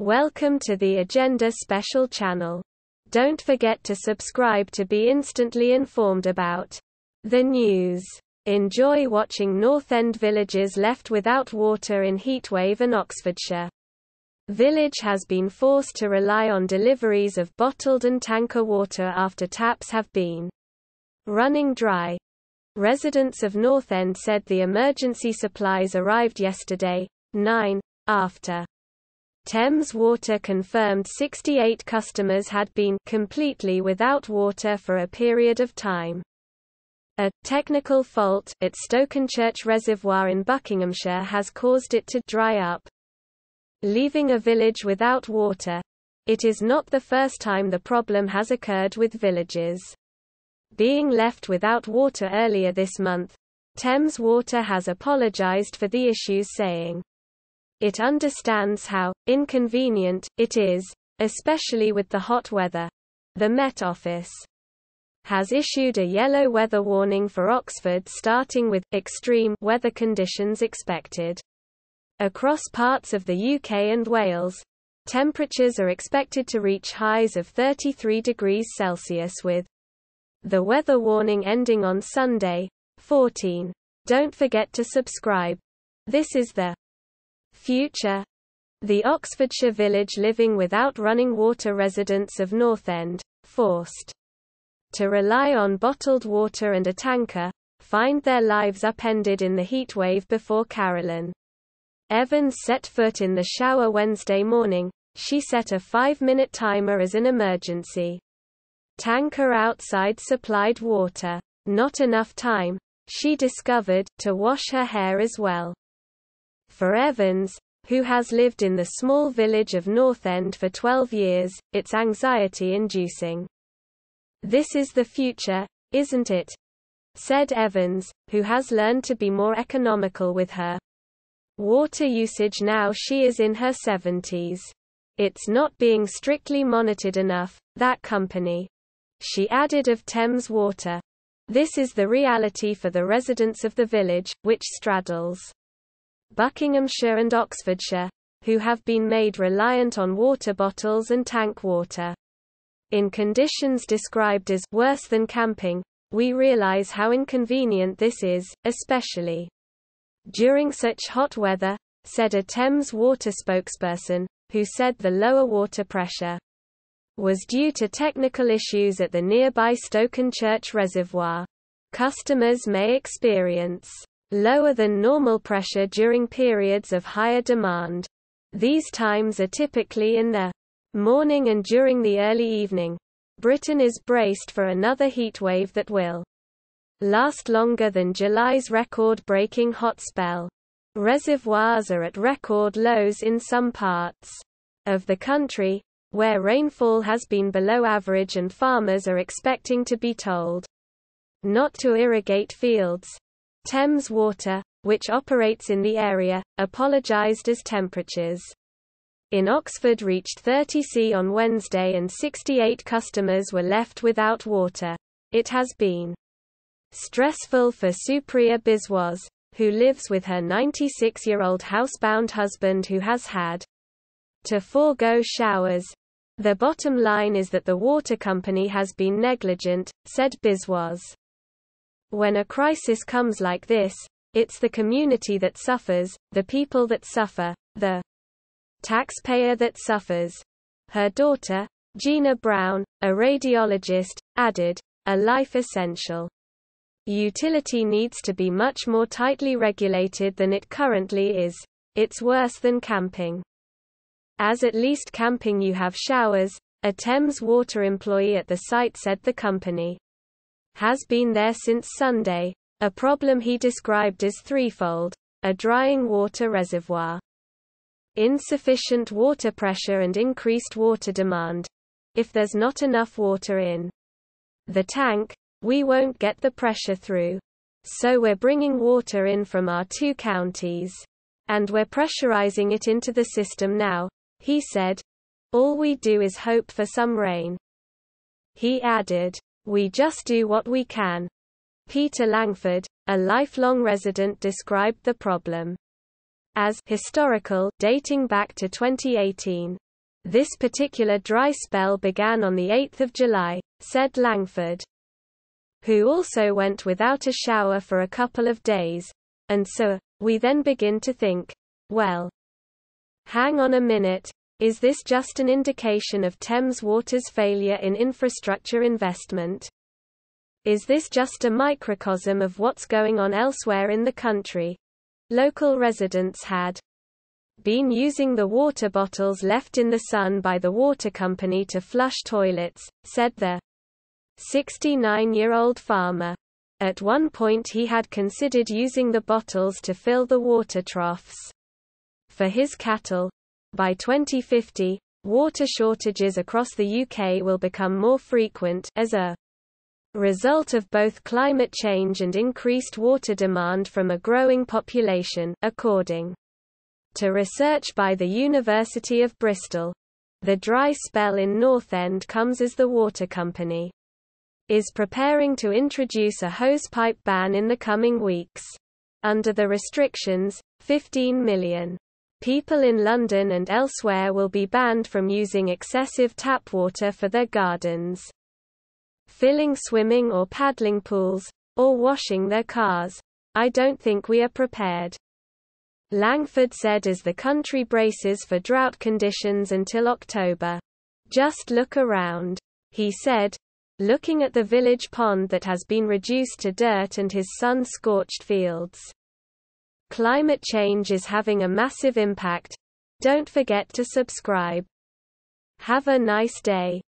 Welcome to the Agenda Special channel. Don't forget to subscribe to be instantly informed about the news. Enjoy watching Northend villages left without water in Heatwave and Oxfordshire. Village has been forced to rely on deliveries of bottled and tanker water after taps have been running dry. Residents of Northend said the emergency supplies arrived yesterday, 9, after Thames Water confirmed 68 customers had been completely without water for a period of time. A technical fault at Oxfordshire Reservoir in Buckinghamshire has caused it to dry up, leaving a village without water. It is not the first time the problem has occurred with villages being left without water. Earlier this month, Thames Water has apologised for the issues, saying it understands how inconvenient it is, especially with the hot weather. The Met Office has issued a yellow weather warning for Oxford, starting with extreme weather conditions expected across parts of the UK and Wales. Temperatures are expected to reach highs of 33 degrees Celsius, with the weather warning ending on Sunday, 14. Don't forget to subscribe. This is the future. The Oxfordshire village living without running water. Residents of Northend, forced to rely on bottled water and a tanker, find their lives upended in the heatwave. Before Carolyn Evans set foot in the shower Wednesday morning, she set a 5-minute timer as an emergency tanker outside supplied water. Not enough time, she discovered, to wash her hair as well. For Evans, who has lived in the small village of Northend for 12 years, it's anxiety-inducing. "This is the future, isn't it?" said Evans, who has learned to be more economical with her water usage now she is in her 70s. "It's not being strictly monitored enough, that company," she added of Thames Water. This is the reality for the residents of the village, which straddles Buckinghamshire and Oxfordshire, who have been made reliant on water bottles and tank water. In conditions described as worse than camping, we realize how inconvenient this is, especially during such hot weather, said a Thames Water spokesperson, who said the lower water pressure was due to technical issues at the nearby Oxfordshire Reservoir. Customers may experience lower than normal pressure during periods of higher demand. These times are typically in the morning and during the early evening. Britain is braced for another heatwave that will last longer than July's record-breaking hot spell. Reservoirs are at record lows in some parts of the country, where rainfall has been below average, and farmers are expecting to be told not to irrigate fields. Thames Water, which operates in the area, apologised as temperatures in Oxford reached 30 C on Wednesday and 68 customers were left without water. It has been stressful for Supriya Biswas, who lives with her 96-year-old housebound husband who has had to forego showers. "The bottom line is that the water company has been negligent," said Biswas. "When a crisis comes like this, it's the community that suffers, the people that suffer, the taxpayer that suffers." Her daughter, Gina Brown, a radiologist, added, "A life essential utility needs to be much more tightly regulated than it currently is. It's worse than camping. As at least camping you have showers," a Thames Water employee at the site said. The company has been there since Sunday. A problem he described as threefold: a drying water reservoir, insufficient water pressure, and increased water demand. "If there's not enough water in the tank, we won't get the pressure through. So we're bringing water in from our 2 counties. And we're pressurizing it into the system now," he said. "All we do is hope for some rain." He added, "We just do what we can." Peter Langford, a lifelong resident, described the problem as historical, dating back to 2018. This particular dry spell began on the 8th of July, said Langford, who also went without a shower for a couple of days. And so, we then begin to think, well, hang on a minute, is this just an indication of Thames Water's failure in infrastructure investment? Is this just a microcosm of what's going on elsewhere in the country? Local residents had been using the water bottles left in the sun by the water company to flush toilets, said the 69-year-old farmer. At one point he had considered using the bottles to fill the water troughs for his cattle. By 2050, water shortages across the UK will become more frequent as a result of both climate change and increased water demand from a growing population, according to research by the University of Bristol. The dry spell in Northend comes as the water company is preparing to introduce a hosepipe ban in the coming weeks. Under the restrictions, 15 million people in London and elsewhere will be banned from using excessive tap water for their gardens, filling swimming or paddling pools, or washing their cars. I don't think we are prepared, Langford said as the country braces for drought conditions until October. Just look around, he said, looking at the village pond that has been reduced to dirt and his sun-scorched fields. Climate change is having a massive impact. Don't forget to subscribe. Have a nice day.